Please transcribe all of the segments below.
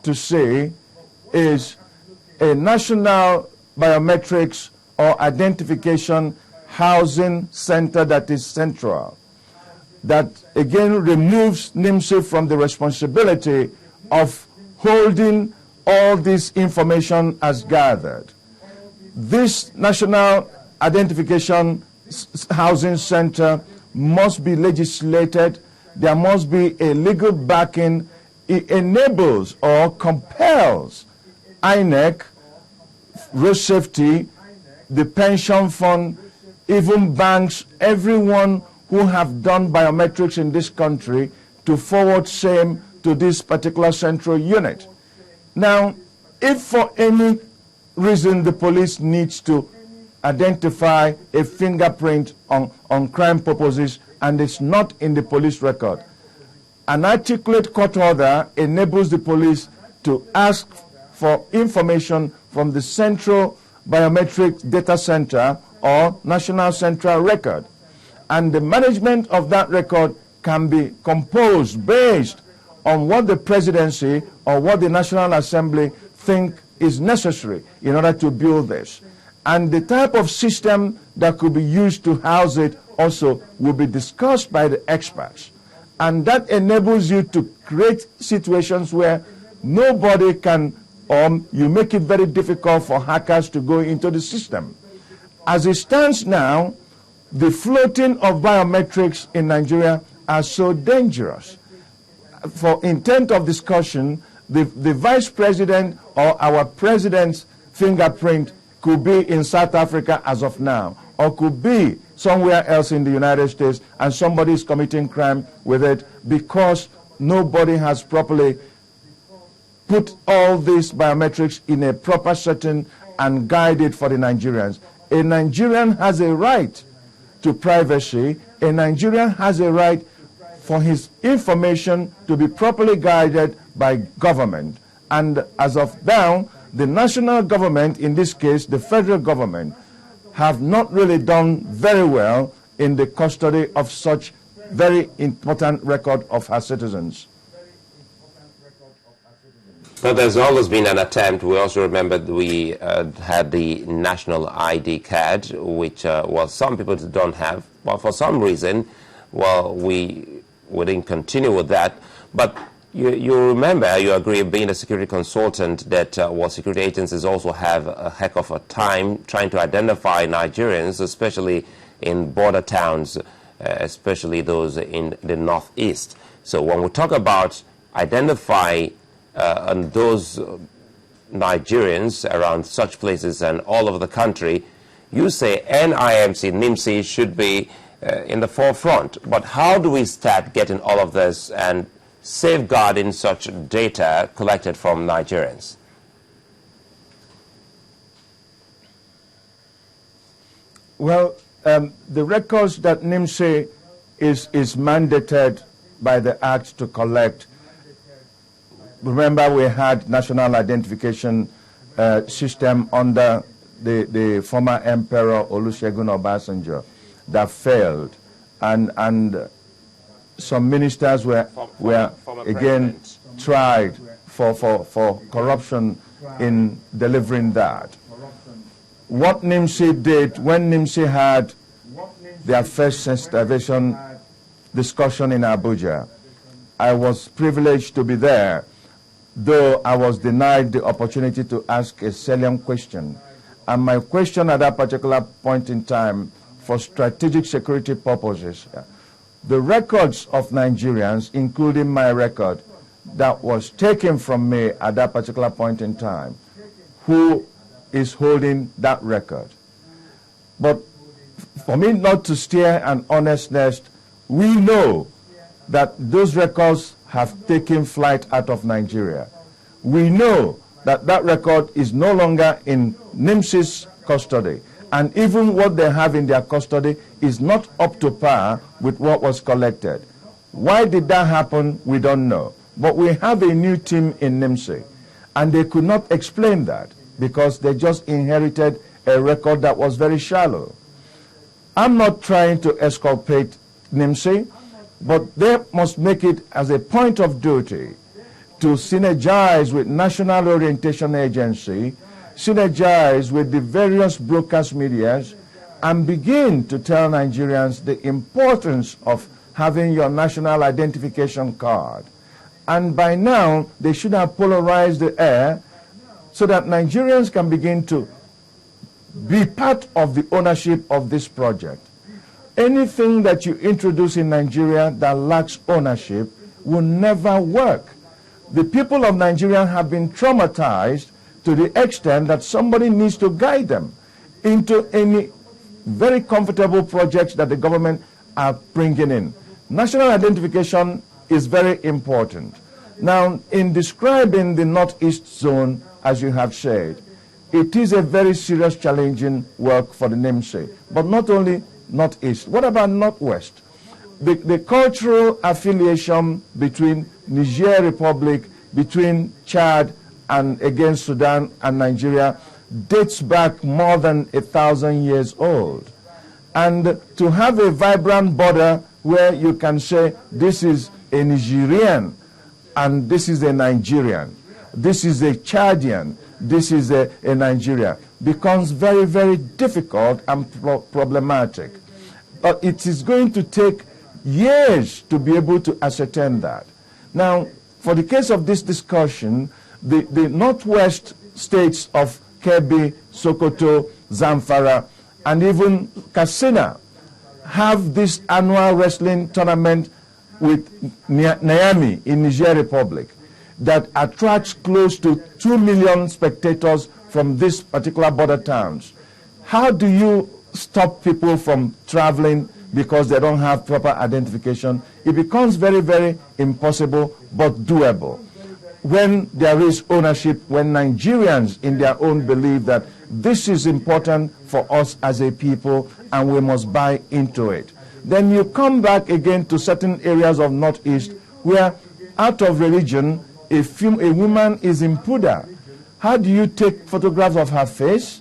to see is a national biometrics or identification housing center that is central, that again removes NIMSI from the responsibility of holding all this information as gathered. This national identification housing center must be legislated. There must be a legal backing. It enables or compels INEC, road safety, the pension fund, even banks, everyone who have done biometrics in this country to forward same to this particular central unit. Now, if for any reason the police needs to identify a fingerprint on crime purposes and it's not in the police record, an articulate court order enables the police to ask for information from the Central Biometric Data Center or National Central Record. And the management of that record can be composed based on what the presidency or what the National Assembly think is necessary in order to build this. And the type of system that could be used to house it also will be discussed by the experts. And that enables you to create situations where nobody can, you make it very difficult for hackers to go into the system. As it stands now, the floating of biometrics in Nigeria are so dangerous. For intent of discussion, the vice president or our president's fingerprint could be in South Africa as of now, or could be somewhere else in the United States, and somebody is committing crime with it because nobody has properly put all these biometrics in a proper setting and guided for the Nigerians. A Nigerian has a right to privacy. A Nigerian has a right for his information to be properly guided by government. And as of now, the national government, in this case the federal government, have not really done very well in the custody of such very important record of our citizens. But there's always been an attempt. We also remember we had the national ID card, which, well, some people don't have. Well, for some reason, well, we didn't continue with that. But you remember, you agree, being a security consultant, that well, security agencies also have a heck of a time trying to identify Nigerians, especially in border towns, especially those in the northeast. So when we talk about identify those Nigerians around such places and all over the country, you say NIMC, NIMC should be in the forefront. But how do we start getting all of this and safeguarding such data collected from Nigerians? Well, the records that NIMC is mandated by the Act to collect. Remember, we had national identification system under the former Emperor Olusegun Obasanjo that failed, and some ministers were again tried for corruption in delivering that. What NIMC did when NIMC had their first sensitization discussion in Abuja, I was privileged to be there, though I was denied the opportunity to ask a salient question. And my question at that particular point in time, for strategic security purposes, the records of Nigerians, including my record, that was taken from me at that particular point in time, who is holding that record? But for me not to steer an honest nest, we know that those records have taken flight out of Nigeria. We know that that record is no longer in NIMC's custody, and even what they have in their custody is not up to par with what was collected. Why did that happen? We don't know. But we have a new team in NIMC, and they could not explain that because they just inherited a record that was very shallow. I'm not trying to exculpate NIMC, but they must make it as a point of duty to synergize with National Orientation Agency, synergize with the various broadcast medias, and begin to tell Nigerians the importance of having your national identification card. And by now, they should have polarized the air so that Nigerians can begin to be part of the ownership of this project. Anything that you introduce in Nigeria that lacks ownership will never work. The people of Nigeria have been traumatized to the extent that somebody needs to guide them into any very comfortable projects that the government are bringing in. National identification is very important. Now, in describing the Northeast zone, as you have said, it is a very serious, challenging work for the namesake. But not only Northeast. What about Northwest? The cultural affiliation between Niger Republic, between Chad and against Sudan and Nigeria dates back more than 1,000 years old. And to have a vibrant border where you can say this is a Nigerian and this is a Nigerian, this is a Chadian, this is a Nigeria, becomes very, very difficult and problematic. But it is going to take years to be able to ascertain that. Now, for the case of this discussion, the Northwest states of Kebbi, Sokoto, Zamfara, and even Katsina have this annual wrestling tournament with Niamey in Niger Republic that attracts close to 2 million spectators from these particular border towns. How do you stop people from traveling because they don't have proper identification? It becomes very, very impossible, but doable. When there is ownership, when Nigerians in their own believe that this is important for us as a people and we must buy into it, then you come back again to certain areas of Northeast where, out of religion, a woman is in Puda. How do you take photographs of her face?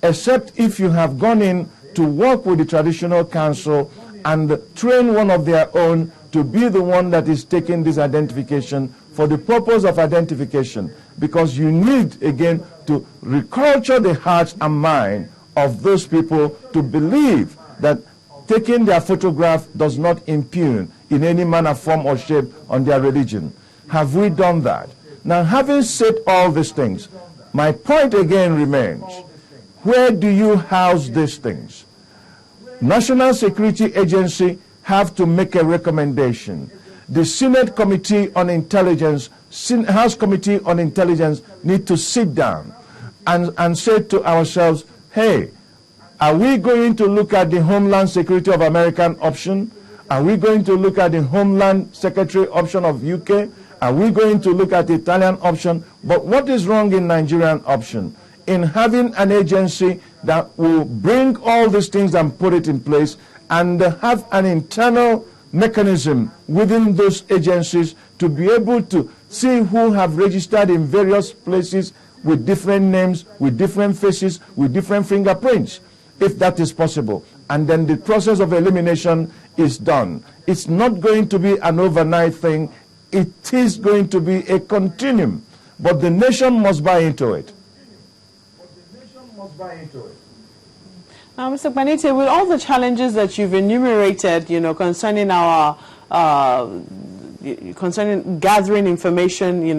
Except if you have gone in to work with the traditional council and train one of their own to be the one that is taking this identification for the purpose of identification, because you need, again, to reculture the hearts and mind of those people to believe that taking their photograph does not impugn in any manner, form, or shape on their religion. Have we done that? Now, having said all these things, my point again remains, where do you house these things? National Security Agency have to make a recommendation. The Senate Committee on Intelligence, House Committee on Intelligence need to sit down and say to ourselves, hey, are we going to look at the Homeland Security of American option? Are we going to look at the Homeland Secretary option of UK? Are we going to look at the Italian option? But what is wrong in Nigerian option? In having an agency that will bring all these things and put it in place and have an internal mechanism within those agencies to be able to see who have registered in various places with different names, with different faces, with different fingerprints, if that is possible. And then the process of elimination is done. It's not going to be an overnight thing. It is going to be a continuum. But the nation must buy into it. Mr. Kpanite, with all the challenges that you've enumerated, concerning our, concerning gathering information,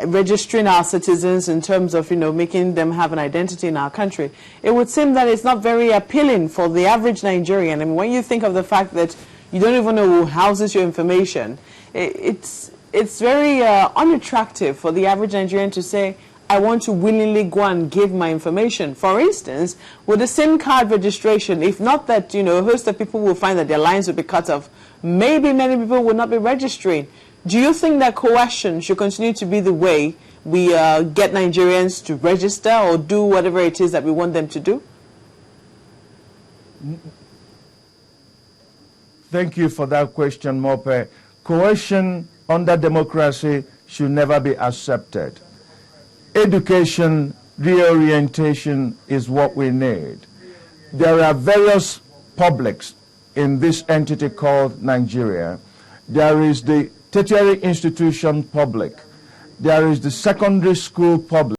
registering our citizens in terms of, making them have an identity in our country, it would seem that it's not very appealing for the average Nigerian. I mean, when you think of the fact that you don't even know who houses your information, it's very unattractive for the average Nigerian to say, I want to willingly go and give my information. For instance, with the SIM card registration, if not that, a host of people will find that their lines will be cut off, maybe many people will not be registering. Do you think that coercion should continue to be the way we get Nigerians to register or do whatever it is that we want them to do? Thank you for that question, Mope. Coercion under democracy should never be accepted. Education, reorientation is what we need. There are various publics in this entity called Nigeria. There is the tertiary institution public, there is the secondary school public.